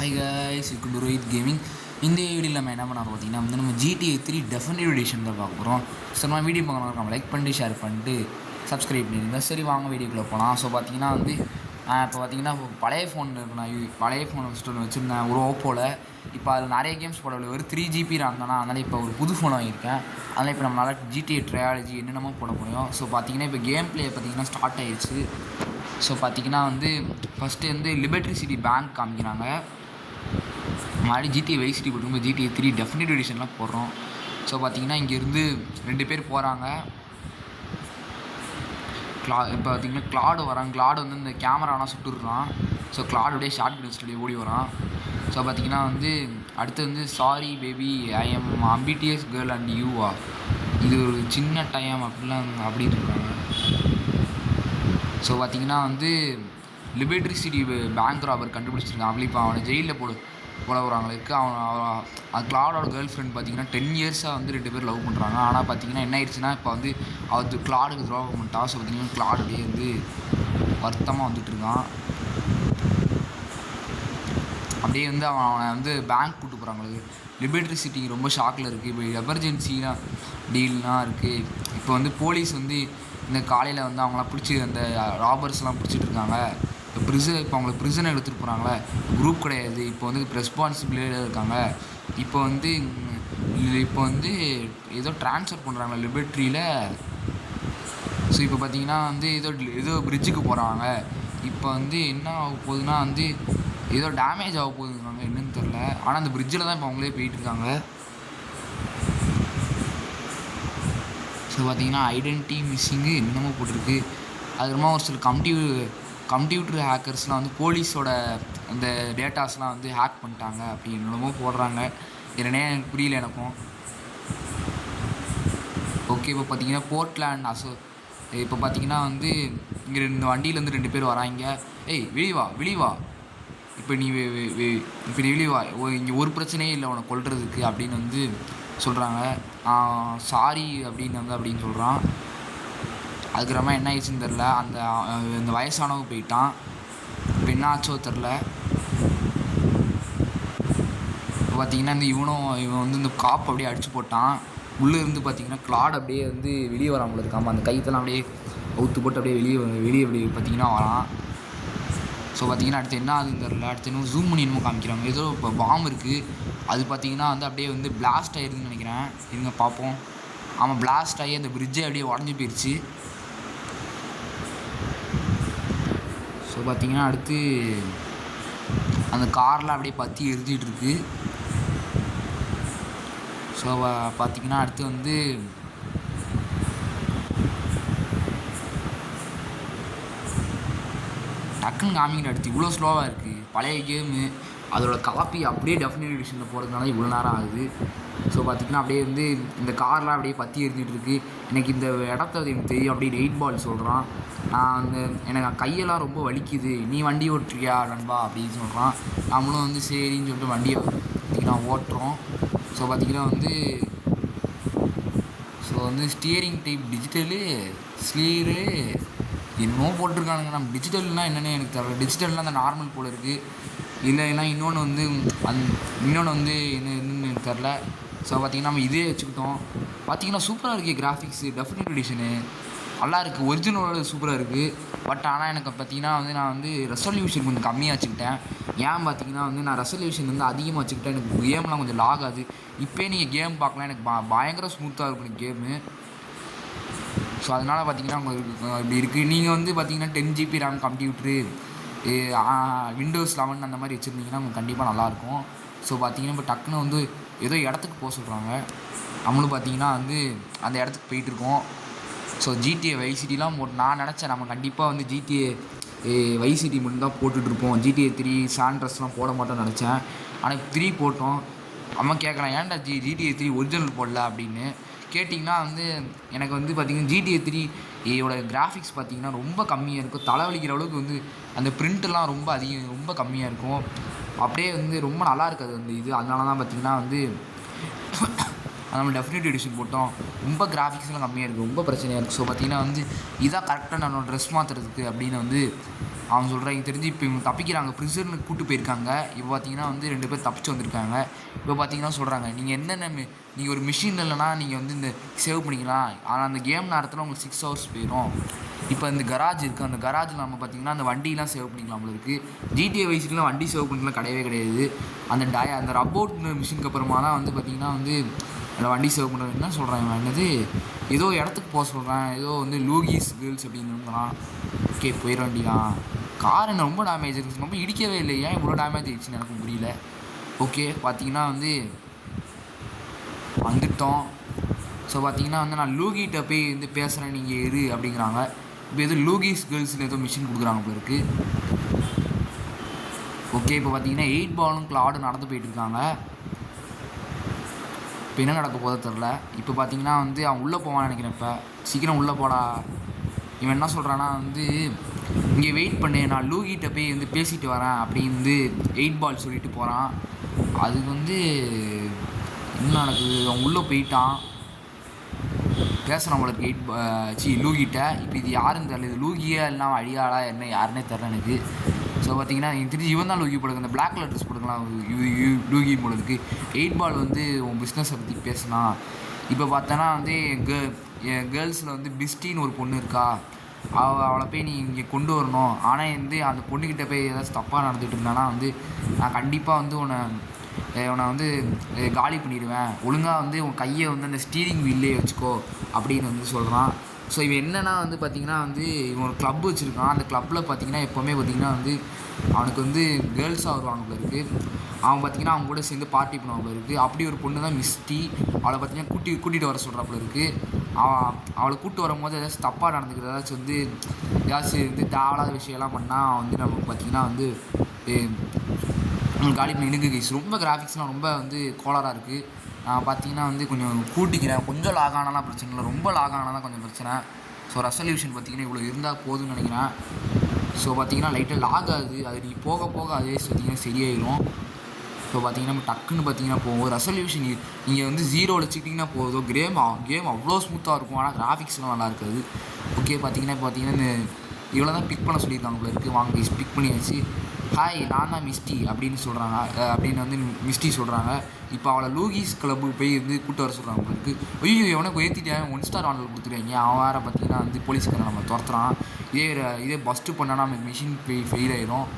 Hi guys, இது Rohit gaming. இந்த வீடியோவில் நம்ம என்ன பண்ண பார்த்தீங்கன்னா நம்ம GTA 3 டெஃபினிட்டிவ் எடிஷன் தான் பார்க்க போகிறோம். ஸோ நம்ம வீடியோ பார்க்கலாம், நம்ம லைக் பண்ணிட்டு ஷேர் பண்ணிட்டு சப்ஸ்கிரைப் பண்ணிடுங்க. சரி, வாங்க வீடியோக்குள்ளே போகலாம். ஸோ பார்த்தீங்கன்னா இப்போ பார்த்தீங்கன்னா பழைய ஃபோன் இருக்கு. நான் பழைய ஃபோன் வச்சுருந்தேன் ஒரு ஓப்போவில். இப்போ அதில் நிறைய கேம்ஸ் போட ஒரு 3GB RAM தானே. அதனால் இப்போ ஒரு புது ஃபோன் வாங்கியிருக்கேன். அதனால் இப்போ நம்மளால் GTA ட்ரையாலஜி என்னென்னமோ போட முடியும். ஸோ பார்த்தீங்கன்னா இப்போ கேம் பிளே பார்த்தீங்கன்னா ஸ்டார்ட் ஆகிடுச்சு. ஸோ பார்த்தீங்கன்னா ஃபஸ்ட்டு லிபர்ட்டி சிட்டி பேங்க் காமிக்கிறாங்க. மாதிரி GTA வைஸ் சிட்டி போட்டுருக்கும். GTA 3 டெஃபினிட்டிவ் எடிஷன்லாம் போடுறோம். ஸோ பார்த்தீங்கன்னா இங்கேருந்து 2 பேர் போகிறாங்க. இப்போ பார்த்தீங்கன்னா கிளாடு வரான். கிளாடு இந்த கேமராலாம் சுட்டுருக்கான். ஸோ கிளாடுடைய ஷார்ட் பிடிச்சிட்டு ஓடி வரான். ஸோ பார்த்தீங்கன்னா அடுத்து sorry baby, I am ambitious girl and you are, இது ஒரு சின்ன டைம் அப்படின்னு இருக்காங்க. ஸோ பார்த்தீங்கன்னா லிபர்ட்டி சிட்டி பேங்க் ராபர் கண்டுபிடிச்சிருக்கான். அப்படி இப்போ அவனை ஜெயிலில் போட வராங்களுக்கு. அது கிளாடோட கேர்ள் ஃப்ரெண்ட் பார்த்தீங்கன்னா 10 இயர்ஸாக 2 பேர் லவ் பண்ணுறாங்க. ஆனால் பார்த்தீங்கன்னா என்ன ஆயிடுச்சுன்னா இப்போ அது கிளாடுக்கு துரோகம் பண்ணிட்டா. ஸோ பார்த்தீங்கன்னா கிளாடுடைய வருத்தமாக வந்துட்டுருக்கான். அப்படியே அவனை பேங்க் கூப்பிட்டு போகிறாங்களுக்கு. லிபர்ட்டி சிட்டி ரொம்ப ஷாக்கில் இருக்குது. இப்போ எமர்ஜென்சிலாம் டீல்லாம் இருக்குது. இப்போ போலீஸ் இந்த காலையில் அவங்களாம் பிடிச்சி அந்த ராபர்ஸ்லாம் பிடிச்சிட்டு இருக்காங்க. இப்போ அவங்களை ப்ரிசன் எடுத்துகிட்டு போகிறாங்களே, குரூப் கிடையாது. இப்போ ரெஸ்பான்சிபிலிட்டியாக இருக்காங்க. இப்போ ஏதோ ட்ரான்ஸ்ஃபர் பண்ணுறாங்க லிபர்ட்டியில். ஸோ இப்போ பார்த்தீங்கன்னா ஏதோ பிரிட்ஜுக்கு போகிறாங்க. இப்போ என்ன ஆக போகுதுன்னா ஏதோ டேமேஜ் ஆக போகுதுங்க, என்னன்னு தெரில. ஆனால் அந்த பிரிட்ஜில் தான் இப்போ அவங்களே போயிட்டுருக்காங்க. ஸோ பார்த்தீங்கன்னா ஐடென்டிட்டி மிஸ்ஸிங்கு என்னமோ போட்டிருக்கு. அதுமா ஒரு சில கம்ப்யூட்டர் ஹேக்கர்ஸ்லாம் போலீஸோட அந்த டேட்டாஸ்லாம் ஹேக் பண்ணிட்டாங்க அப்படி என்னமோ போடுறாங்க. என்னன்னே எனக்கு புரியல எனக்கும். ஓகே, இப்போ பார்த்தீங்கன்னா போர்ட்லேண்ட் இப்போ பார்த்தீங்கன்னா இங்கே இந்த வண்டியிலேருந்து 2 பேர் வராங்க. ஏய் விழிவா, இப்போ நீ விழிவா, இங்கே ஒரு பிரச்சனையே இல்லை உனக்கு கொல்றதுக்கு அப்படின்னு சொல்கிறாங்க. சாரி அப்படின்னு சொல்கிறான். அதுக்கப்புறமா என்ன ஆயிடுச்சுன்னு தெரில. அந்த வயசானவங்க போயிட்டான். இப்போ என்ன ஆச்சோ தெரில. இப்போ பார்த்தீங்கன்னா இவன் இந்த காப் அப்படியே அடித்து போட்டான். உள்ளே பார்த்தீங்கன்னா கிளாட் அப்படியே வெளியே வராமல் இருக்காமல் அந்த கைத்தெல்லாம் அப்படியே அவுத்து போட்டு அப்படியே வெளியே பார்த்தீங்கன்னா வரான். ஸோ பார்த்தீங்கன்னா அடுத்து என்ன ஆகுதுன்னு தெரில. அடுத்து இன்னும் ஜூம் பண்ணி என்னமோ காமிக்கிறாங்க. ஏதோ இப்போ பாம்பு இருக்குது. அது பார்த்தீங்கன்னா அப்படியே பிளாஸ்ட் ஆகிருக்குன்னு நினைக்கிறேன். இருங்க பார்ப்போம். ஆமாம், பிளாஸ்ட் ஆகி அந்த பிரிட்ஜை அப்படியே உடஞ்சி போயிடுச்சு. ஸோ பார்த்தீங்கன்னா அடுத்து அந்த கார்லாம் அப்படியே பற்றி எரிஞ்சிகிட்டு இருக்கு. ஸோ பார்த்தீங்கன்னா அடுத்து டக்குன்னு காமிக்கிற அடுத்து இவ்வளோ ஸ்லோவாக இருக்குது. பழைய கேமு அதோட காப்பி அப்படியே டெஃபினிட்டிவ் எடிஷனில் போகிறதுனால இவ்வளோ நேரம் ஆகுது. ஸோ பார்த்திங்கன்னா அப்படியே இந்த கார்லாம் அப்படியே பற்றி எரிஞ்சிட்டு இருக்குது. எனக்கு இந்த இடத்த எனக்கு தெரியும். அப்படியே 8 பால் சொல்கிறான். நான் எனக்கு கையெல்லாம் ரொம்ப வலிக்குது, நீ வண்டி ஓட்டுறியா நண்பா அப்படின்னு சொல்கிறான். நம்மளும் சரின்னு சொல்லிட்டு வண்டியை பார்த்திங்கன்னா ஓட்டுறோம். ஸோ பார்த்திங்கன்னா ஸ்டியரிங் டைப் டிஜிட்டலு ஸ்லீரு என்னமோ போட்டிருக்கானுங்க. நம்ம டிஜிட்டல்னால் என்னென்னு எனக்கு தெரியல. டிஜிட்டல்னால் அந்த நார்மல் போல் இருக்குது. இல்லைன்னா இன்னொன்று இன்னொன்று என்னன்னு எனக்கு தெரில. ஸோ பார்த்திங்கன்னா நம்ம இதே வச்சுக்கிட்டோம். பார்த்திங்கன்னா சூப்பராக இருக்குது கிராஃபிக்ஸு. டெஃபினிட்டிவ் எடிஷனு நல்லா இருக்குது. ஒரிஜினலோட சூப்பராக இருக்குது. பட் ஆனால் எனக்கு பார்த்திங்கன்னா நான் ரெசல்யூஷன் கொஞ்சம் கம்மியாக வச்சுக்கிட்டேன். ஏன் பார்த்திங்கன்னா நான் ரெசல்யூஷன் அதிகமாக வச்சுக்கிட்டேன். எனக்கு கேம்லாம் கொஞ்சம் லாக் ஆகுது. இப்போயே நீங்கள் கேம் பார்க்கலாம், எனக்கு பயங்கர ஸ்மூத்தாக இருக்கும் கேமு. ஸோ அதனால் பார்த்திங்கன்னா இப்படி இருக்குது. நீங்கள் பார்த்திங்கன்னா 10GB RAM கம்ப்யூட்ரு, Windows 11 அந்த மாதிரி வச்சுருந்தீங்கன்னா உங்களுக்கு கண்டிப்பாக நல்லாயிருக்கும். ஸோ பார்த்திங்கன்னா இப்போ டக்குன்னு ஏதோ இடத்துக்கு போக சொல்கிறாங்க. நம்மளும் பார்த்திங்கன்னா அந்த இடத்துக்கு போயிட்டுருக்கோம். ஸோ GTA வைஸ் சிட்டிலாம் நான் நினச்சேன் நம்ம கண்டிப்பாக GTA வைஸ் சிட்டி மட்டும் தான் போட்டுட்ருப்போம். GTA 3 சாண்ட்ரஸ்லாம் போட மாட்டோம்னு நினச்சேன். ஆனால் 3 போட்டோம். அம்மா கேட்குறேன், ஏன்டா GTA 3 ஒரிஜினல் போடல அப்படின்னு கேட்டிங்கன்னா எனக்கு பார்த்திங்கன்னா GTA 3 ஓட கிராஃபிக்ஸ் பார்த்திங்கன்னா ரொம்ப கம்மியாக இருக்கும். தலைவலிக்கிற அளவுக்கு அந்த பிரிண்ட்டெல்லாம் ரொம்ப கம்மியாக இருக்கும். அப்படியே ரொம்ப நல்லா இருக்காது இது. அதனால தான் பார்த்திங்கன்னா நம்ம டெஃபினிட்டிவ் எடிஷன் போட்டோம். ரொம்ப கிராஃபிக்ஸ்லாம் கம்மியாக இருக்குது, ரொம்ப பிரச்சனையாக இருக்குது. ஸோ பார்த்திங்கன்னா இதான் கரெக்டாக நான் ட்ரெஸ் மாற்றுறதுக்கு அப்படின்னு அவன் சொல்கிறான் எனக்கு தெரிஞ்சு இப்போ இவங்க தப்பிக்கிறாங்க, ப்ரிசனுக்கு கூப்பிட்டு போயிருக்காங்க. இப்போ பார்த்தீங்கன்னா வந்து 2 பேர் தப்பிச்சு வந்திருக்காங்க. இப்போ பார்த்தீங்கன்னா சொல்கிறாங்க, நீங்கள் என்னென்ன நீங்கள் ஒரு மிஷின் இல்லைனா நீங்கள் வந்து இந்த சேவ் பண்ணிக்கலாம், ஆனால் அந்த கேம் நேரத்தில் உங்களுக்கு 6 ஹவர்ஸ் போயிடும். இப்போ இந்த கராஜ் இருக்குது, அந்த கராஜில் நம்ம பார்த்தீங்கன்னா அந்த வண்டியெலாம் சேவ் பண்ணிக்கலாம். நம்மளுக்கு GTA வைஸ்லாம் வண்டி சேவ் பண்ணிக்கலாம் கிடையவே கிடையாது. அந்த ரப்போட் மிஷினுக்கு அப்புறமா தான் வந்து பார்த்திங்கன்னா வந்து அந்த வண்டி சேவ் பண்ணுறது. என்ன சொல்கிறாங்க, என்னது ஏதோ இடத்துக்கு போக சொல்கிறேன், ஏதோ வந்து லூகிஸ் கேர்ள்ஸ் அப்படின்னுறான். ஓகே போயிட வேண்டியதான். கார் என்ன ரொம்ப டேமேஜ் இருந்துச்சு, ரொம்ப இடிக்கவே இல்லை, ஏன் இவ்வளோ டேமேஜ் ஆகிடுச்சுன்னு எனக்கு புரியல. ஓகே பார்த்தீங்கன்னா வந்து வந்துட்டோம். ஸோ பார்த்தீங்கன்னா வந்து நான் லூகிட்ட போய் வந்து பேசுகிறேன், நீங்கள் எது அப்படிங்கிறாங்க. இப்போ எதுவும் லூகிஸ் கேர்ள்ஸ்னு ஏதோ மிஷின் கொடுக்குறாங்க இப்போ இருக்குது. ஓகே இப்போ பார்த்தீங்கன்னா 8 பாலும் கிளாடு நடந்து போயிட்டுருக்காங்க. இப்போ என்ன நடக்க போதோ தெரில. இப்போ பார்த்தீங்கன்னா வந்து அவன் உள்ளே போவான்னு நினைக்கிறேன். இப்போ சீக்கிரம் உள்ளே போடா. இவன் என்ன சொல்கிறான்னா வந்து இங்கே வெயிட் பண்ணு, நான் லூகிட்ட போய் வந்து பேசிட்டு வரேன் அப்படின்னு வந்து 8 பால் சொல்லிட்டு போகிறான். அதுக்கு வந்து என்ன நடக்குது, அவன் உள்ளே போயிட்டான் பேசுகிறான் நம்மளுக்கு லூகிட்ட. இப்போ இது யாருன்னு தெரில, இது லூகியா இல்லைனா அழியாளா என்ன யாருன்னே தெரில எனக்கு. ஸோ பார்த்தீங்கன்னா எனக்கு தெரிஞ்சு இவன் தான் லூகி போடுங்க, இந்த பிளாக் கலர் ட்ரெஸ் போடுக்கலாம் லூகி போடுறதுக்கு. 8 பால் வந்து உன் பிஸ்னஸை பற்றி பேசினான். இப்போ பார்த்தோன்னா வந்து என் கேர்ள்ஸில் வந்து பிஸ்டின்னு ஒரு பொண்ணு இருக்கா, அவளை போய் நீ இங்கே கொண்டு வரணும். ஆனால் வந்து அந்த பொண்ணுக்கிட்ட போய் ஏதாச்சும் தப்பாக நடந்துகிட்டு இருந்தானா வந்து நான் கண்டிப்பாக வந்து உன்னை வந்து காலி பண்ணிடுவேன், ஒழுங்காக வந்து உன் கையை வந்து அந்த ஸ்டீரிங் வீல்லே வச்சுக்கோ அப்படின்னு வந்து சொல்கிறான். ஸோ இவன் என்னென்னா வந்து பார்த்திங்கன்னா வந்து இவன் ஒரு க்ளப் வச்சுருக்கான். அந்த க்ளப்பில் பார்த்திங்கன்னா எப்போவுமே பார்த்திங்கன்னா வந்து அவனுக்கு வந்து கேர்ள்ஸாக வருவாங்க போல இருக்குது. அவன் பார்த்திங்கன்னா அவங்க கூட சேர்ந்து பார்ட்டி பண்ணுவாங்க போல இருக்குது. அப்படி ஒரு பொண்ணு தான் மிஸ்டி. அவளை பார்த்திங்கன்னா கூட்டிகிட்டு வர சொல்கிறாப்புல இருக்குது. அவளை கூப்பிட்டு வரும்போது ஏதாச்சும் தப்பாக நடந்துக்கிறது, ஏதாச்சும் வந்து வந்து தேவையில்லாத விஷயம்லாம் பண்ணால் வந்து நம்ம பார்த்திங்கன்னா வந்து காலி பண்ணி இழுக்கு கைஸ். ரொம்ப கிராஃபிக்ஸ்லாம் ரொம்ப வந்து கோளாறாக இருக்குது. நான் பார்த்தீங்கன்னா வந்து கொஞ்சம் கூட்டிக்கிறேன், கொஞ்சம் லாக் ஆனாலாம் பிரச்சனை இல்லை, ரொம்ப லாக் ஆனால் தான் கொஞ்சம் பிரச்சனை. ஸோ ரெசல்யூஷன் பார்த்திங்கன்னா இவ்வளோ இருந்தால் போதும்னு நினைக்கிறேன். ஸோ பார்த்திங்கன்னா லைட்டாக லாக் ஆகுது, அது நீ போக போக அதே பார்த்திங்கன்னா சரியாயிடும். ஸோ பார்த்திங்கன்னா நம்ம டக்குன்னு பார்த்திங்கன்னா போகும் ரெசல்யூஷன் நீங்கள் வந்து 0 வச்சுக்கிட்டிங்கன்னா போதும், கேம் அவ்வளோ ஸ்மூத்தாக இருக்கும். ஆனால் கிராஃபிக்ஸ்லாம் நல்லா இருக்காது. ஓகே பார்த்திங்கன்னா இப்போ பார்த்திங்கன்னா இந்த இவ்வளோ தான் பிக் பண்ண சொல்லியிருக்காங்க போல இருக்குது. வாங்க பிக் பண்ணியாச்சு. ஹாய் நான் தான் மிஸ்டி அப்படின்னு சொல்கிறாங்க, அப்படின்னு வந்து மிஸ்டி சொல்கிறாங்க. இப்போ அவளை லூகிஸ் கிளப்புக்கு போய் வந்து கூப்பிட்டு வர சொல்கிறாங்க உங்களுக்கு. ஐயோ எவனுக்கு ஏற்றிட்டேன் 1 ஸ்டார் ஆண்டல் கொடுத்துருவாங்க. அவன் வேறு பார்த்திங்கன்னா வந்து போலீஸ்காரன் நம்ம துரத்துறான். இதே பஸ்ட்டு பண்ணால் நமக்கு மிஷின் ஃபெயில் ஆயிடும்.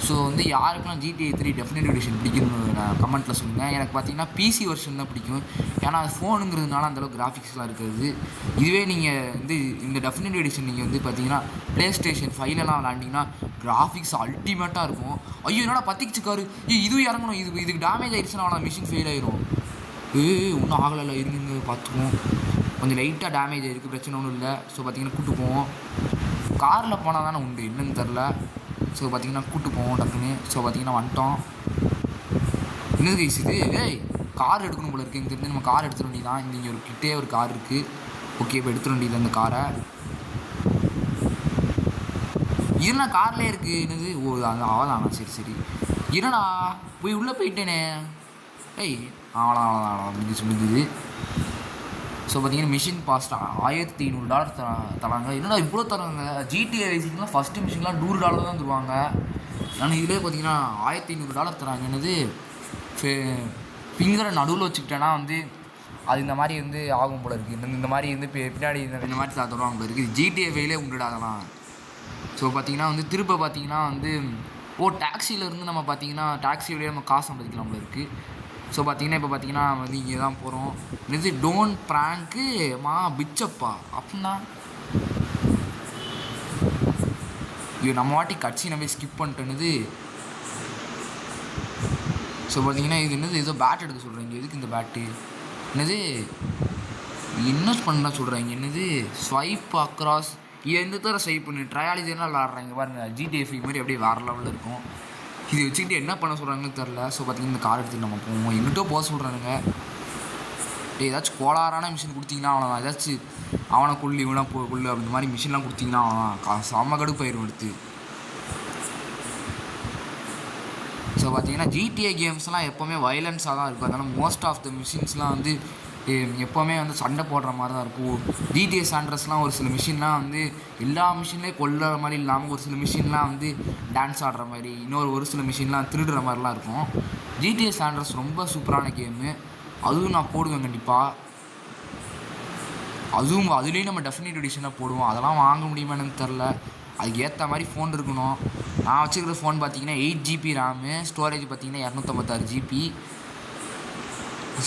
ஸோ வந்து யாருக்கெல்லாம் GTA 3 டெஃபினட் எடிஷன் பிடிக்கும்னு நான் கமெண்ட்டில் சொல்லுங்கள். எனக்கு பார்த்தீங்கன்னா PC வெர்ஷன் தான் பிடிக்கும், ஏன்னா அது ஃபோனுங்கிறதுனால அந்தளவுக்கு கிராஃபிக்ஸ்லாம் இருக்கிறது. இதுவே நீங்கள் வந்து இந்த டெஃபினட் எடிஷன் நீங்கள் வந்து பார்த்தீங்கன்னா PlayStation 5லலாம் விளாண்டிங்கன்னா கிராஃபிக்ஸ் அல்டிமேட்டாக இருக்கும். ஐயோ என்னடா பற்றிக்கிச்சுக்காரு, இதுவும் இறங்கணும், இதுக்கு டேமேஜ் ஆகிடுச்சுன்னா அவனை மிஷின் ஃபெயில் ஆயிரும். ஒன்றும் ஆகலை, இருங்க பார்த்துக்குவோம். கொஞ்சம் லைட்டாக டேமேஜ் ஆகிருக்கு, பிரச்சனை ஒன்றும் இல்லை. ஸோ பார்த்திங்கன்னா கூப்பிட்டு போவோம். காரில் போனால் தானே உண்டு, என்னன்னு தெரில. ஸோ பார்த்திங்கன்னா கூப்பிட்டு போவோம் டக்குன்னு. ஸோ பார்த்திங்கன்னா வந்துட்டோம். என்னது கைஸ் இது, கார் எடுக்கணும் போல இருக்குது. இங்கே நம்ம கார் எடுத்துட வேண்டியதான். இங்கே ஒரு கிட்டே ஒரு கார் இருக்குது. ஓகே இப்போ எடுத்துட வேண்டியது அந்த காரை. என்னடா கார்லேயே இருக்குது, என்னது அந்த அவதானா, சரி என்னடா போய் உள்ளே போயிட்டேனே. அவ்வளோதான் முடிஞ்சுது. ஸோ பார்த்தீங்கன்னா மிஷின் பாஸ்ட் $1500 தராங்க. என்னடா இவ்வளோ தராங்க, GTA வைசிங்லாம் ஃபஸ்ட்டு மிஷின்லாம் $100 தான் தருவாங்க. ஆனால் இதிலே பார்த்தீங்கன்னா $1500 தராங்க. என்னது ஃபிங்கரை நடுவில் வச்சுக்கிட்டேன்னா வந்து அது இந்த மாதிரி வந்து ஆகும் போல இருக்குது. இந்த மாதிரி வந்து பின்னாடி இந்த மாதிரி தருவாங்க போல இருக்குது. GTA 5லே உண்டுடாதலாம். ஸோ பார்த்திங்கன்னா வந்து திரும்ப பார்த்திங்கன்னா வந்து டாக்ஸியிலேருந்து நம்ம பார்த்திங்கன்னா டாக்ஸியோடய நம்ம காசு சம்பாதிக்கலாம் போல இருக்குது. ஸோ பார்த்திங்கன்னா இப்போ பார்த்திங்கன்னா வந்து இங்கே தான் போகிறோம். இது டோன்ட் ப்ராங்க்கு பிச்சப்பா அப்படின்னா நம்ம வாட்டி கட்சி நம்ம ஸ்கிப் பண்ணிட்டேன்னுது. ஸோ பார்த்திங்கன்னா இது என்னது ஏதோ பேட் எடுக்க சொல்கிறீங்க, எதுக்கு இந்த பேட்டு, என்னது இன்வெஸ்ட் பண்ண சொல்கிறாங்க, என்னது ஸ்வைப் அக்ராஸ், எந்த தர ஸ்வைப் பண்ணி ட்ரையாலிஜெல்லாம் விளாட்றாங்க பாருங்கள். GTA 5 மாதிரி அப்படியே வேறு லெவலில் இருக்கும். இது வச்சுக்கிட்டு என்ன பண்ண சொல்கிறாங்கன்னு தெரில. ஸோ பார்த்திங்கன்னா இந்த கார் எடுத்துகிட்டு நம்ம போவோம். எங்கிட்ட போக சொல்கிறானுங்க. ஏதாச்சும் கோளாறான மிஷின் கொடுத்தீங்கன்னா அவ்வளோதான், ஏதாச்சும் அவனை கொள்ளு இவனை கொள்ளு அப்படின்ற மாதிரி மிஷின்லாம் கொடுத்தீங்கன்னா அவ்வளோதான், செம்ம கடுப்பாயிரும் எடுத்து. ஸோ பார்த்திங்கன்னா GTA கேம்ஸ்லாம் எப்போவுமே வயலன்ஸாக தான் இருக்கும். அதனால் மோஸ்ட் ஆஃப் த மிஷின்ஸ்லாம் வந்து எப்போவுமே வந்து சண்டை போடுற மாதிரி தான் இருக்கும். ஜிடிஏ சாண்ட்ரஸ்லாம் ஒரு சில மிஷின்லாம் வந்து எல்லா மிஷின்லேயும் கொல்லுற மாதிரி இல்லாமல் ஒரு சில மிஷின்லாம் வந்து டான்ஸ் ஆடுற மாதிரி, ஒரு சில மிஷின்லாம் திருடுற மாதிரிலாம் இருக்கும். ஜிடிஏ சாண்ட்ரஸ் ரொம்ப சூப்பரான கேமு. அதுவும் நான் போடுவேன் கண்டிப்பாக. அதுலேயும் நம்ம டெஃபினிட் எடிஷனில் போடுவோம். அதெல்லாம் வாங்க முடியுமா எனக்கு தெரில. அதுக்கு ஏற்ற மாதிரி ஃபோன் இருக்கணும். நான் வச்சுருக்கிற ஃபோன் பார்த்தீங்கன்னா 8GB ரேமு, ஸ்டோரேஜ் பார்த்தீங்கன்னா 256GB.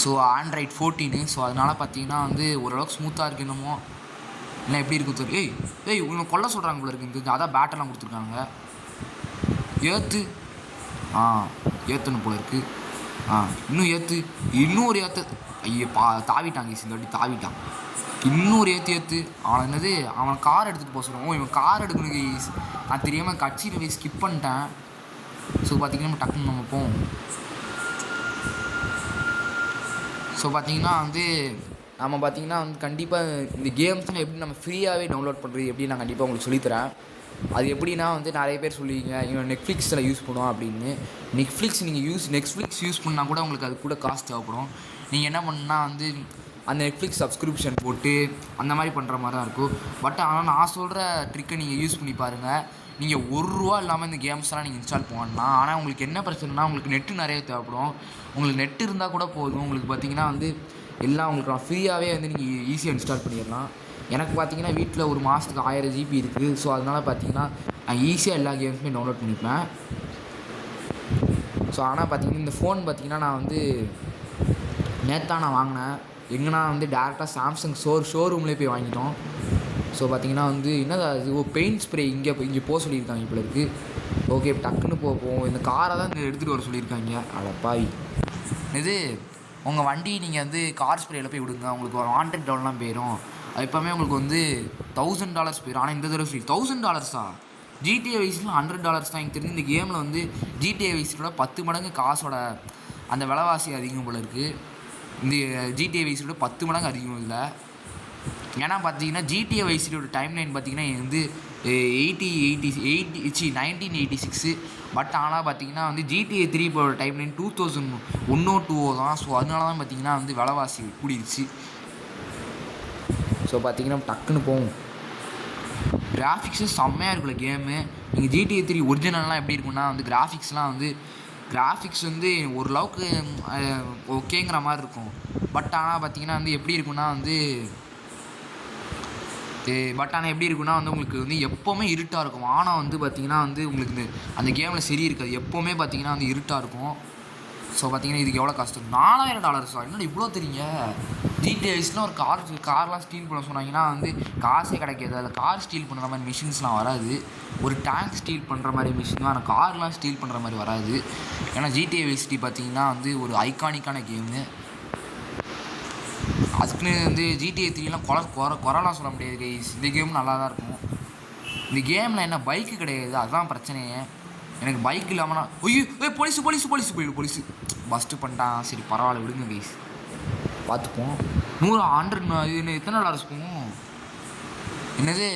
So Android 14. ஸோ அதனால் பார்த்தீங்கன்னா வந்து ஓரளவுக்கு ஸ்மூத்தாக இருக்கு. என்னமோ இல்லை எப்படி இருக்கும் தெரியும். ஏய் இவங்க கொல்ல சொல்கிறாங்க போல இருக்குது. அதான் பேட்டெல்லாம் கொடுத்துருக்காங்க. ஏற்று ஏற்றணும் போல இருக்குது. இன்னும் ஏற்று, இன்னொரு ஏற்று. ஐயோ தாவிட்டாங்க இந்த வாட்டி தாவிட்டான். இன்னொரு ஏற்று அவன் என்னது, அவன் கார் எடுத்துகிட்டு போக சொல்லுவான். இவன் கார் எடுக்கணும். நான் தெரியாமல் கட்சியில் போய் ஸ்கிப் பண்ணிட்டேன். ஸோ பார்த்திங்கன்னா டக்குன்னு நம்ம போவோம். ஸோ பார்த்திங்கன்னா வந்து நம்ம பார்த்திங்கன்னா வந்து கண்டிப்பாக இந்த கேம்ஸ்லாம் எப்படி நம்ம ஃப்ரீயாகவே டவுன்லோட் பண்ணுறது எப்படி நான் கண்டிப்பாக உங்களுக்கு சொல்லித்தரேன். அது எப்படின்னா வந்து நிறைய பேர் சொல்லுவீங்க இவன் நெட்ஃப்ளிக்ஸில் யூஸ் பண்ணுவோம் அப்படின்னு. நெட்ஃப்ளிக்ஸ் யூஸ் பண்ணால் கூட உங்களுக்கு அது கூட காசு தேவைப்படும். நீங்கள் என்ன பண்ணால் வந்து அந்த நெட்ஃப்ளிக்ஸ் சப்ஸ்கிரிப்ஷன் போட்டு அந்த மாதிரி பண்ணுற மாதிரி தான் இருக்கும். பட் ஆனால் நான் சொல்கிற ட்ரிக்கை நீங்கள் யூஸ் பண்ணி பாருங்கள். நீங்கள் ₹1 இல்லாமல் இந்த கேம்ஸ்லாம் நீங்கள் இன்ஸ்டால் பண்ணலாம். ஆனால் உங்களுக்கு என்ன பிரச்சனைனா உங்களுக்கு நெட்டு நிறைய தேவைப்படும். உங்களுக்கு நெட் இருந்தால் கூட போதும். உங்களுக்கு பார்த்திங்கன்னா வந்து எல்லாம் உங்களுக்கு ஃப்ரீயாகவே வந்து நீங்கள் ஈஸியாக இன்ஸ்டால் பண்ணிடலாம். எனக்கு பார்த்திங்கன்னா வீட்டில் ஒரு மாதத்துக்கு 1000GB இருக்குது. ஸோ அதனால் பார்த்திங்கன்னா நான் ஈஸியாக எல்லா கேம்ஸுமே டவுன்லோட் பண்ணிப்பேன். ஸோ ஆனால் பார்த்திங்கன்னா இந்த ஃபோன் பார்த்திங்கன்னா நான் வந்து நேற்று நான் வாங்கினேன். எங்கன்னா வந்து டேரெக்டாக சாம்சங் ஷோரூம்லேயே போய் வாங்கிட்டோம். ஸோ பார்த்திங்கன்னா வந்து என்னது அது பெயிண்ட் ஸ்ப்ரே இங்கே போக சொல்லியிருக்காங்க இப்போ இருக்குது. ஓகே டக்குன்னு போவோம். இந்த காரை தான் எடுத்துகிட்டு வர சொல்லியிருக்காங்க. அடப்பாவி இது உங்கள் வண்டி நீங்கள் வந்து கார் ஸ்ப்ரேயில் போய் விடுங்க. உங்களுக்கு ஒரு $100 போயிடும். அது எப்போவுமே உங்களுக்கு வந்து $1000 போயிடும். ஆனால் இந்த தடவை ஃப்ரீ $1000. ஜிடிஏ வைஸில் $100 தான். எனக்கு தெரிஞ்சு இந்த கேமில் வந்து ஜிடிஏ வைஸோட 10 மடங்கு காசோட அந்த விலைவாசி அதிகம் போல் இருக்குது. இந்த ஜிடிஏ வைஸோட 10 மடங்கு அதிகம் இதில். ஏன்னா பார்த்தீங்கன்னா ஜிடிஏ வைஸோட டைம் லைன் பார்த்தீங்கன்னா வந்து 1986. பட் ஆனால் பார்த்தீங்கன்னா வந்து ஜிடிஏ 3 டைம் லைன் 2001-20 தான். ஸோ அதனால தான் பார்த்தீங்கன்னா வந்து விலைவாசி கூடிருச்சு. ஸோ பார்த்தீங்கன்னா டக்குன்னு போகும். கிராஃபிக்ஸு செம்மையாக இருக்குல்ல கேமு. நீங்கள் ஜிடிஏ 3 ஒரிஜினல்லாம் எப்படி இருக்குன்னா வந்து கிராஃபிக்ஸ் வந்து ஓரளவுக்கு ஓகேங்கிற மாதிரி இருக்கும். பட் ஆனால் பார்த்தீங்கன்னா வந்து எப்படி இருக்குன்னா வந்து உங்களுக்கு வந்து எப்போவுமே இருட்டாக இருக்கும். ஆனால் வந்து பார்த்திங்கன்னா வந்து உங்களுக்கு இந்த அந்த கேமில் சரி இருக்காது. எப்போவுமே பார்த்திங்கன்னா வந்து இருட்டாக இருக்கும். ஸோ பார்த்திங்கன்னா இதுக்கு எவ்வளோ காஸ்ட் $4000. என்னடா இவ்வளோ தெரியுங்க. ஜிடிஏ வைஸ்லாம் ஒரு கார்லாம் ஸ்டீல் பண்ண சொன்னாங்கன்னா வந்து காசே கிடைக்காது. அதில் கார் ஸ்டீல் பண்ணுற மாதிரி மிஷின்ஸ்லாம் வராது. ஒரு டேங்க் ஸ்டீல் பண்ணுற மாதிரி மிஷின் தான். ஆனால் கார்லாம் ஸ்டீல் பண்ணுற மாதிரி வராது. ஏன்னா ஜிடிஏ வைஸ்டி பார்த்திங்கன்னா வந்து ஒரு ஐகானிக்கான கேமு. அதுக்குன்னு வந்து ஜிடிஏ 3லாம் குறைலாம் சொல்ல முடியாது கைஸ். இந்த கேம் நல்லா தான் இருக்கும். இந்த கேமில் என்ன பைக்கு கிடையாது, அதுதான் பிரச்சனையே. எனக்கு பைக் இல்லாமல் ஐயோ போலீஸு போலீஸு பஸ்ட்டு பண்ணிட்டான். சரி பரவாயில்ல விடுங்க கைஸ், பார்த்துப்போம். 100 எத்தனை டாலர்ஸ் போகும்? என்னது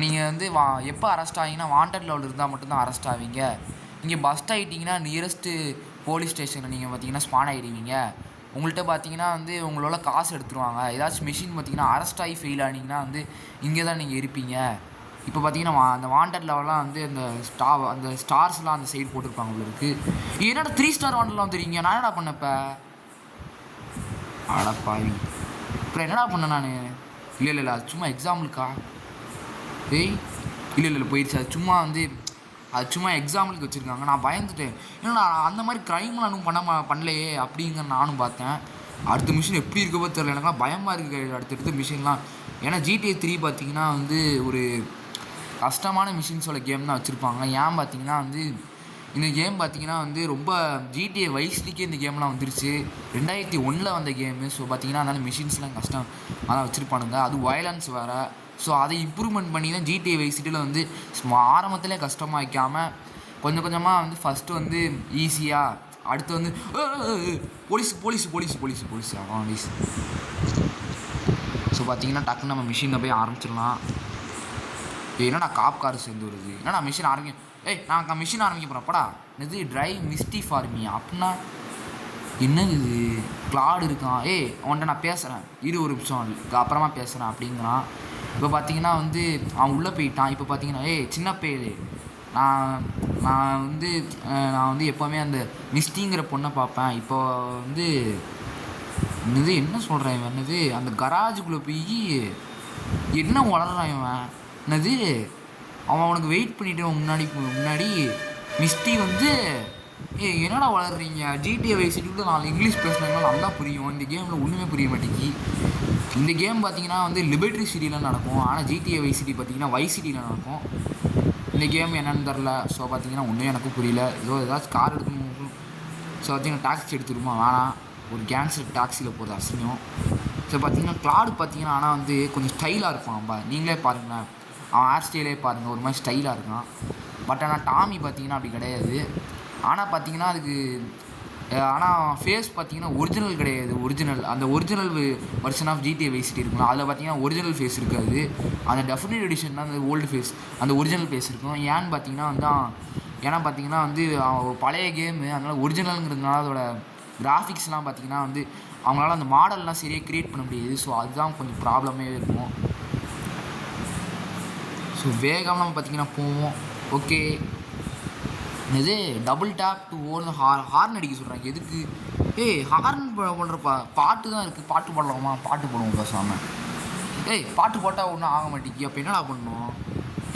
நீங்கள் வந்து எப்போ அரெஸ்ட் ஆகிங்கன்னா வாண்டட் லெவல் இருந்தால் மட்டும்தான் அரெஸ்ட் ஆவீங்க. நீங்கள் பஸ்ட் ஆகிட்டிங்கன்னா நியரஸ்ட்டு போலீஸ் ஸ்டேஷனில் நீங்கள் பார்த்தீங்கன்னா ஸ்பான் ஆகிடுவீங்க. உங்கள்கிட்ட பார்த்தீங்கன்னா வந்து உங்களோட காசு எடுத்துருவாங்க. ஏதாச்சும் மிஷின் பார்த்தீங்கன்னா அரெஸ்ட் ஆகி ஃபெயில் ஆனீங்கன்னா வந்து இங்கே தான் நீங்கள் இருப்பீங்க. இப்போ பார்த்தீங்கன்னா அந்த வாண்டட் லெவலாம் வந்து அந்த ஸ்டார்ஸ்லாம் அந்த சைடு போட்டிருப்பாங்க உங்களுக்கு. என்னடா 3 ஸ்டார் வாண்டட்லாம் தெரியுங்க. நான் என்னடா பண்ணப்ப அடப்பாவி அப்புறம் என்னடா பண்ணேன் நான்? இல்லை அது சும்மா எக்ஸாம்பிளுக்கா. இல்லை போயிடுச்சு. அது சும்மா எக்ஸாம்பிளுக்கு வச்சுருக்காங்க. நான் பயந்துட்டேன். ஏன்னா அந்த மாதிரி க்ரைம்லாம் இன்னும் பண்ணலையே அப்படிங்கிற நானும் பார்த்தேன். அடுத்த மிஷின் எப்படி இருக்கப்போ தெரியல. எனக்குலாம் பயமாக இருக்குது அடுத்தடுத்த மிஷின்லாம். ஏன்னா ஜிடிஏ 3 பார்த்திங்கன்னா வந்து ஒரு கஷ்டமான மிஷின்ஸோட கேம் தான் வச்சுருப்பாங்க. ஏன் பார்த்திங்கன்னா வந்து இந்த கேம் பார்த்திங்கன்னா வந்து ரொம்ப ஜிடிஏ வைஸ்லிக்கே இந்த கேம்லாம் வந்துருச்சு. 2001 வந்த கேமு. ஸோ பார்த்திங்கன்னா அதனால் மிஷின்ஸ்லாம் கஷ்டம் அதான் வச்சுருப்பானுங்க. அது வயலன்ஸ் வேறு. ஸோ அதை இம்ப்ரூவ்மெண்ட் பண்ணி தான் ஜிடிஏ வைஸ் சிட்டியில் வந்து ஆரம்பத்திலே கஷ்டமாக வைக்காமல் கொஞ்சம் கொஞ்சமாக வந்து ஃபஸ்ட்டு வந்து ஈஸியாக, அடுத்து வந்து போலீஸ் அதான் ப்ளீஸ். ஸோ பார்த்தீங்கன்னா டக்குன்னு நம்ம மிஷினில் போய் ஆரம்பிச்சிடலாம். என்னடா காப் கார் சேர்ந்து வருது. என்னடா மிஷின் நான் மிஷின் ஆரம்பிக்க போகிறேன். அப்படா இது டிரைவ் மிஸ்டி ஃபார் மீ அப்படின்னா என்னது இது கிளாடு இருக்கான், ஏய் அவன்கிட்ட நான் பேசுகிறேன் இரு ஒரு நிமிஷம் அப்புறமா பேசுகிறேன் அப்படிங்கிறான். இப்போ பார்த்தீங்கன்னா வந்து அவன் உள்ளே போயிட்டான். இப்போ பார்த்தீங்கன்னா ஏய் சின்ன பேர், நான் நான் வந்து நான் வந்து எப்போவுமே அந்த மிஸ்டிங்கிற பொண்ணை பார்ப்பேன். இப்போ வந்து என்னது என்ன சொல்கிறேன் இவன், என்னது அந்த கராஜுக்குள்ளே போய் என்ன வளர்றான் இவன், என்னது அவன் அவனுக்கு வெயிட் பண்ணிட்டு முன்னாடி மிஸ்டி வந்து என்னடா வளர்றீங்க, ஜிடிஏ வைஸ் சிட்டிக்குள்ள 4 இங்கிலீஷ் பேசுனாங்கன்னா நல்லா புரியும். இந்த கேமில் ஒன்றுமே புரிய மாட்டேங்கி. இந்த கேம் பார்த்தீங்கன்னா வந்து லிபர்ட்டி சிட்டியில் நடக்கும், ஆனால் ஜிடிஏ வைஸ் சிட்டி பார்த்தீங்கன்னா வைஸ் சிட்டியில் நடக்கும். இந்த கேம் என்னென்னு தெரில. ஸோ பார்த்தீங்கன்னா ஒன்றும் எனக்கும் புரியல. ஏதாச்சும் கார் எடுக்கணும். ஸோ பார்த்தீங்கன்னா டாக்ஸி எடுத்துருமா வேணாம், ஒரு கேங்ஸ்டர் டாக்ஸியில் போகுது அசிங்கம். ஸோ பார்த்தீங்கன்னா கிளாடு பார்த்தீங்கன்னா ஆனால் வந்து கொஞ்சம் ஸ்டைலாக இருப்பான். நீங்களே பாருங்களேன், அவன் ஹேர் ஸ்டைலே பாருங்கள், ஒரு மாதிரி ஸ்டைலாக இருக்கான். பட் ஆனால் டாமி பார்த்தீங்கன்னா அப்படி கிடையாது. ஆனால் பார்த்தீங்கன்னா அதுக்கு ஆனால் ஃபேஸ் பார்த்தீங்கன்னா ஒரிஜினல் கிடையாது. அந்த original version of GTA vice city இருக்குங்களா, அதில் பார்த்தீங்கன்னா ஒரிஜினல் ஃபேஸ் இருக்காது. அந்த டெஃபினட் எடிஷன் தான் அந்த ஓல்டு ஃபேஸ், அந்த ஒரிஜினல் ஃபேஸ் இருக்கும். ஏன்னு பார்த்தீங்கன்னா வந்து ஏன்னா பார்த்தீங்கன்னா வந்து பழைய கேமு, அதனால் ஒரிஜினலுங்கிறதுனால அதோட கிராஃபிக்ஸ்லாம் பார்த்தீங்கன்னா வந்து அவங்களால அந்த மாடல்லாம் சரியாக க்ரியேட் பண்ண முடியாது. ஸோ அதுதான் கொஞ்சம் ப்ராப்ளமே இருக்கும். ஸோ வேகமாக நம்ம பார்த்தீங்கன்னா போவோம். ஓகே, இது double tape to own horn அடிக்க சொல்கிறாங்க. எதுக்கு? ஏய் ஹார்ன் பண்ணுறப்பா பாட்டு தான் இருக்குது, பாட்டு பாடலாமா? பாட்டு போடுவோம் பேசாமல். ஏய் பாட்டு போட்டால் ஒன்றும் ஆக மாட்டேங்கி, அப்போ என்னடா பண்ணணும்?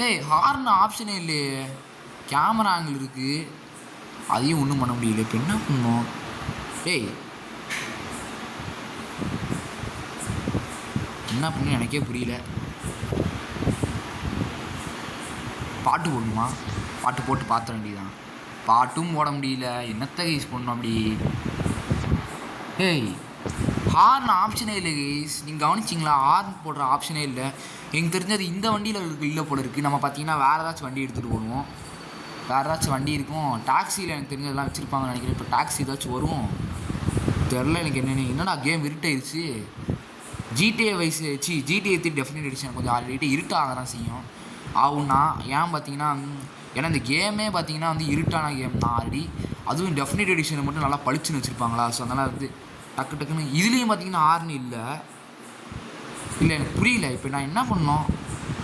ஏய் ஹார்ன் ஆப்ஷனே இல்லையே, கேமரா ஆங்கிள் இருக்குது, அதையும் ஒன்றும் பண்ண முடியல. இப்போ என்ன பண்ணணும்? ஏய் என்ன பண்ணு எனக்கே புரியல. பாட்டு போடணுமா? பாட்டு போட்டு பார்த்த வேண்டியதான். பாட்டும் போட முடியல, என்னத்தை கைஸ் பண்ணணும் அப்படி? ஏய் ஹார்ன் ஆப்ஷனே இல்லை கைஸ், நீங்கள் கவனிச்சிங்களா? ஹார்ன் போடுற ஆப்ஷனே இல்லை. எனக்கு தெரிஞ்சது இந்த வண்டியில் இல்லை போல இருக்குது. நம்ம பார்த்தீங்கன்னா வேறு ஏதாச்சும் வண்டி எடுத்துகிட்டு போடுவோம். வேறு ஏதாச்சும் வண்டி இருக்கும். டாக்ஸியில் எனக்கு தெரிஞ்சதெல்லாம் வச்சுருப்பாங்கன்னு நினைக்கிறேன். இப்போ டாக்ஸி ஏதாச்சும் வரும் தெரில எனக்கு. என்னடா கேம் இருட்டாயிடுச்சு. GTA vice GTA 3 definitive edition கொஞ்சம் ஆல்ரெடி இருட்டாக தான் செய்யும் ஆகும்னா. ஏன் பார்த்தீங்கன்னா ஏன்னா இந்த கேமே பார்த்தீங்கன்னா வந்து இருட்டான கேம் தான் ஆல்ரெடி. அதுவும் டெஃபினட் எடிஷனை மட்டும் நல்லா பளிச்சுன்னு வச்சுருப்பாங்களா. ஸோ அதனால் வந்து டக்குன்னு இதுலேயும் பார்த்தீங்கன்னா ஹார்ன் இல்லை எனக்கு புரியல. இப்போ நான் என்ன பண்ணோம்?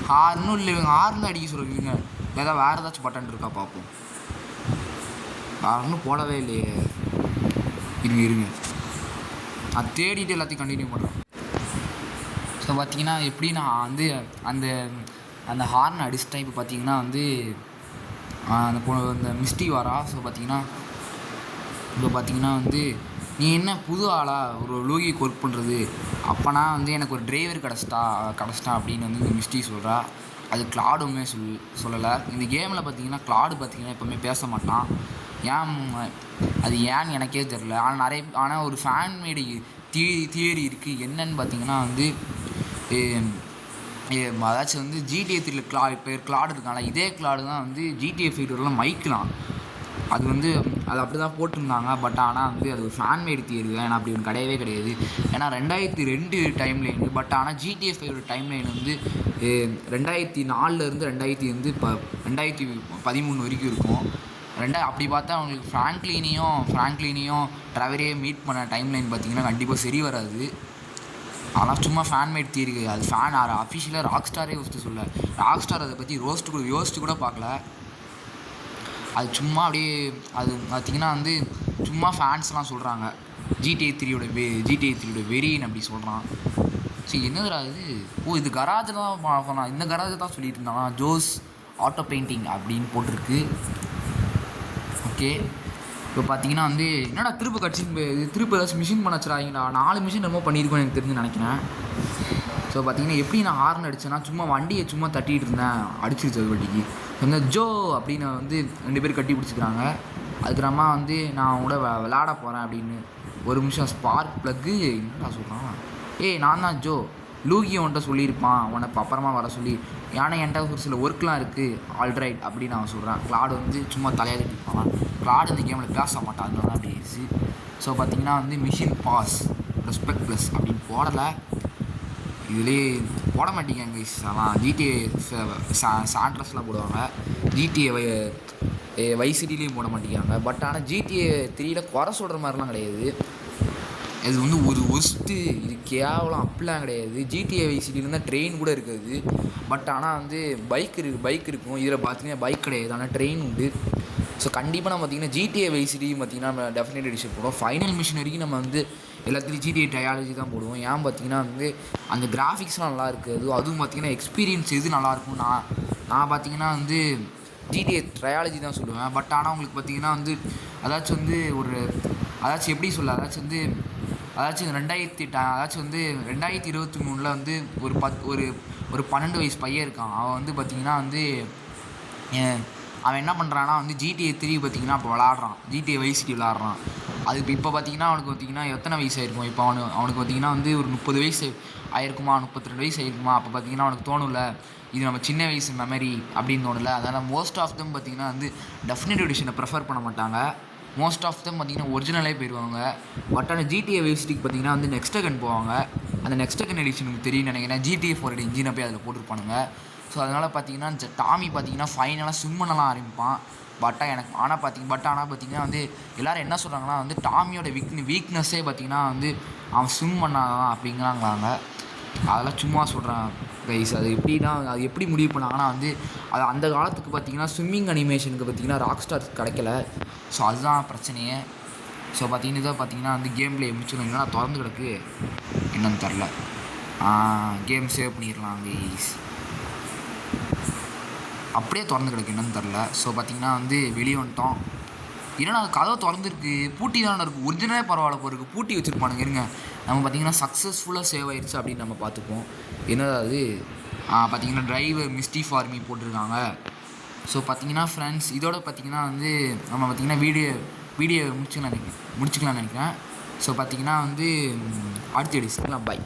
ஹார்னும் இல்லை, ஹார்ன் அடிக்க சொல்லுவீங்க. ஏதாவது வேறு ஏதாச்சும் பட்டன் இருக்கா பார்ப்போம். ஹார்னும் போடவே இல்லையே. இருங்க அது தேடிட்டு எல்லாத்தையும் கண்டினியூ பண்ணுறேன். ஸோ பார்த்தீங்கன்னா எப்படி நான் வந்து அந்த ஹார்ன் அடிச்சிட்டேன். இப்போ பார்த்தீங்கன்னா வந்து அந்த மிஸ்டி வரா. ஸோ பார்த்தீங்கன்னா வந்து நீ என்ன புது ஆளா ஒரு லோகிக்கு ஒர்க் பண்ணுறது, அப்போனா வந்து எனக்கு ஒரு டிரைவர் கிடச்சிட்டான் அப்படின்னு வந்து இந்த மிஸ்டி சொல்கிறா. அது கிளாடுமே சொல்லலை. இந்த கேமில் பார்த்தீங்கன்னா கிளாடு பார்த்தீங்கன்னா எப்போவுமே பேச மாட்டான். அது ஏன்னு எனக்கே தெரில. ஆனால் ஒரு ஃபேன் மேடு தியரி இருக்குது. என்னன்னு பார்த்தீங்கன்னா வந்து அதாச்சும் வந்து ஜிடிஏ 3 கிளாடு இருக்காங்களா, இதே கிளாடு தான் வந்து ஜிடிஏ 5 மைக்கலாம். அது அப்படி தான் போட்டிருந்தாங்க. பட் ஆனால் வந்து அது ஒரு ஃபேன் மேடு தியரி தான். ஏன்னா அப்படி ஒன்று கிடையவே. ஏன்னா 2002 டைம் லைன். பட் ஆனால் ஜிடிஏ 5 டைம் லைன் வந்து 2004 இப்போ 2013 வரைக்கும் இருக்கும். அப்படி பார்த்தா அவங்களுக்கு ஃப்ராங்க்லினையும் ட்ரெவரையும் மீட் பண்ண டைம் லைன் பார்த்தீங்கன்னா கண்டிப்பாக சரி வராது. ஆனால் சும்மா ஃபேன்மேட் தியரி. அது அஃபிஷியலாக ராக் ஸ்டாரே சொல்ல. ராக் ஸ்டார் அதை பற்றி யோசிச்சு கூட பார்க்கல. அது சும்மா அப்படியே அது பார்த்திங்கன்னா வந்து சும்மா ஃபேன்ஸ்லாம் சொல்கிறாங்க. ஜிடிஏ 3 வெறின்னு அப்படி சொல்கிறான். சரி என்னதுடா இது? இது கராஜில் தான் பார்க்கலாம். இந்த கராஜை தான் சொல்லிட்டு இருந்தானா, ஜோஸ் ஆட்டோ பெயிண்டிங் அப்படின்னு போட்டிருக்கு. ஓகே, இப்போ பார்த்தீங்கன்னா வந்து என்னடா திரும்ப ஏதாச்சும் மிஷின் பண்ண வச்சுறாங்கடா. 4 மிஷின் என்னமோ பண்ணியிருக்கோன்னு எனக்கு தெரிஞ்சு நினைக்கிறேன். ஸோ பார்த்தீங்கன்னா எப்படி நான் ஹார்ன் அடித்தேன்னா சும்மா வண்டியை சும்மா தட்டிகிட்டு இருந்தேன், அடிச்சிருச்சு அது வண்டிக்கு. இந்த ஜோ அப்படின்னு வந்து 2 பேர் கட்டி பிடிச்சிக்கிறாங்க. அதுக்கப்புறமா வந்து நான் கூட விளாட போகிறேன் அப்படின்னு. ஒரு நிமிஷம் ஸ்பார்க் ப்ளக்கு என்னடா சொல்கிறான்? நான் தான் ஜோ, லூகி உன்ட்ட சொல்லியிருப்பான் உன்னை அப்புறமா வர சொல்லி. ஏன்னா என்கிட்ட ஒரு சில ஒர்க்லாம் இருக்குது ஆல்ரைட் அப்படின்னு நான் சொல்கிறேன். கிளாடு வந்து சும்மா தலையாக கட்டிப்பான். கிளாடு இந்த கேமில் பேச மாட்டான், அதனால தான் அப்படி ஆயிடுச்சு. ஸோ பார்த்தீங்கன்னா வந்து மிஷின் பாஸ் ரெஸ்பெக்ட் ப்ளஸ் அப்படின்னு போடலை. இதுலேயே போட மாட்டேங்க கைஸ். ஆனால் ஜிடிஏ சாண்ட்ரஸ்லாம் போடுவாங்க, ஜிடிஏ வைஸ் சிட்டிலையும் போட மாட்டேங்கிறாங்க. பட் ஆனால் ஜிடிஏ 3 குறை சொல்கிற மாதிரிலாம் கிடையாது. இது வந்து ஒரு ஒஸ்ட்டு, இது கேவலம் அப்படிலாம் கிடையாது. ஜிடிஏ வைஸ் சிட்டியில் இருந்தால் ட்ரெயின் கூட இருக்காது. பட் ஆனால் வந்து பைக் இருக்கும். இதில் பார்த்தீங்கன்னா பைக் கிடையாது, ஆனால் ட்ரெயின் உண்டு. ஸோ கண்டிப்பாக நம்ம பார்த்தீங்கன்னா ஜிடிஏ வைஸ் சிட்டியும் பார்த்தீங்கன்னா நம்ம டெஃபினெட் எடிஷன் போடுவோம். ஃபைனல் மிஷன் வரைக்கும் நம்ம வந்து எல்லாத்துலேயும் ஜிடிஏ ட்ரையாலஜி தான் போடுவோம். ஏன் பார்த்தீங்கன்னா வந்து அந்த கிராஃபிக்ஸ்லாம் நல்லா இருக்குது. அதுவும் பார்த்தீங்கன்னா எக்ஸ்பீரியன்ஸ் எது நல்லாயிருக்கும், நான் பார்த்தீங்கன்னா வந்து ஜிடிஏ ட்ரையாலஜி தான் சொல்லுவேன். பட் ஆனால் உங்களுக்கு பார்த்தீங்கன்னா வந்து அதாச்சும் வந்து அதாச்சும் எப்படி சொல்ல, அதாச்சும் வந்து அதாச்சும் வந்து 2023 வந்து ஒரு 12 வயசு பையன் இருக்கான். அவன் வந்து பார்த்திங்கன்னா வந்து அவன் என்ன பண்ணுறான்னா வந்து ஜிடிஏ 3 பார்த்திங்கன்னா இப்போ விளாட்றான், ஜிடிஏ வைஸ் சிட்டி விளாட்றான். அது இப்போ பார்த்திங்கன்னா அவனுக்கு பார்த்திங்கன்னா எத்தனை வயசு ஆயிருக்கும், இப்போ அவனுக்கு பார்த்திங்கன்னா வந்து ஒரு 30 வயசு ஆயிருக்குமா, 32 வயசு ஆயிருக்குமா. அப்போ பார்த்திங்கன்னா அவனுக்கு தோணும்ல, இது நம்ம சின்ன வயசு மெமரி அப்படின்னு தோணல. அதனால் மோஸ்ட் ஆஃப் தம் பார்த்திங்கன்னா வந்து டெஃபினெட் எடிஷனை ப்ரிஃபர் பண்ண மாட்டாங்க. மோஸ்ட் ஆஃப் தம் பார்த்திங்கன்னா ஒரிஜினலே போயிடுவாங்க. பட் ஆனால் ஜிடிஏ வைஸ் சிட்டிக்கு பார்த்திங்கன்னா வந்து நெக்ஸ்ட் செகண்ட் போவாங்க. அந்த நெக்ஸ்ட் செகண்ட் எடிஷனுக்கு தெரியும் நினைக்கிறேன், ஜிடிஏ 4 இன்ஜினை போய் அதில் போட்டிருப்பானுங்க. ஸோ அதனால் பார்த்திங்கன்னா டாமி பார்த்திங்கன்னா ஃபைனலாக ஸ்விம் பண்ணலாம் ஆரம்பிப்பான். பட் ஆனால் பார்த்திங்கன்னா வந்து எல்லோரும் என்ன சொல்கிறாங்கன்னா வந்து டாமியோட வீக்னஸ்ஸே பார்த்திங்கன்னா வந்து அவன் ஸ்விம் பண்ணாதான் அப்படிங்கிறாங்களாங்க. அதெல்லாம் சும்மா சொல்கிறேன் கைஸ். அது எப்படி முடிவு பண்ணாங்கன்னா வந்து அது அந்த காலத்துக்கு பார்த்திங்கன்னா ஸ்விம்மிங் அனிமேஷனுக்கு பார்த்திங்கன்னா ராக் ஸ்டார்ஸ் கிடைக்கல. ஸோ அதுதான் பிரச்சனையே. ஸோ பார்த்திங்கன்னா இதை பார்த்திங்கன்னா வந்து கேம் பிளே முடிச்சிடணும். இல்லைனா திறந்து கிடக்கு என்னன்னு தெரில. கேம் சேவ் பண்ணிடலாம் கைஸ். அப்படியே திறந்து கிடக்கு என்னன்னு தெரில. ஸோ பார்த்திங்கன்னா வந்து வெளியே வந்துட்டோம். ஏன்னா அது கதவை திறந்துருக்கு, பூட்டி தானே இருக்குது. ஒரிஜினலே பரவாயில்ல போருக்கு, பூட்டி வச்சுருப்பானுங்க. இருங்க, நம்ம பார்த்திங்கன்னா சக்ஸஸ்ஃபுல்லாக சேவ் ஆயிடுச்சு அப்படின்னு நம்ம பார்த்துப்போம். என்னது அது பார்த்திங்கன்னா டிரைவர் மிஸ்டி ஃபார்மி போட்டிருக்காங்க. ஸோ பார்த்திங்கன்னா ஃப்ரெண்ட்ஸ், இதோட பார்த்திங்கன்னா வந்து நம்ம பார்த்திங்கன்னா வீடியோ முடிச்சுக்கலாம்னு நினைக்கிறேன். ஸோ பார்த்திங்கன்னா வந்து அடுத்த எடிஷன்லாம் பை.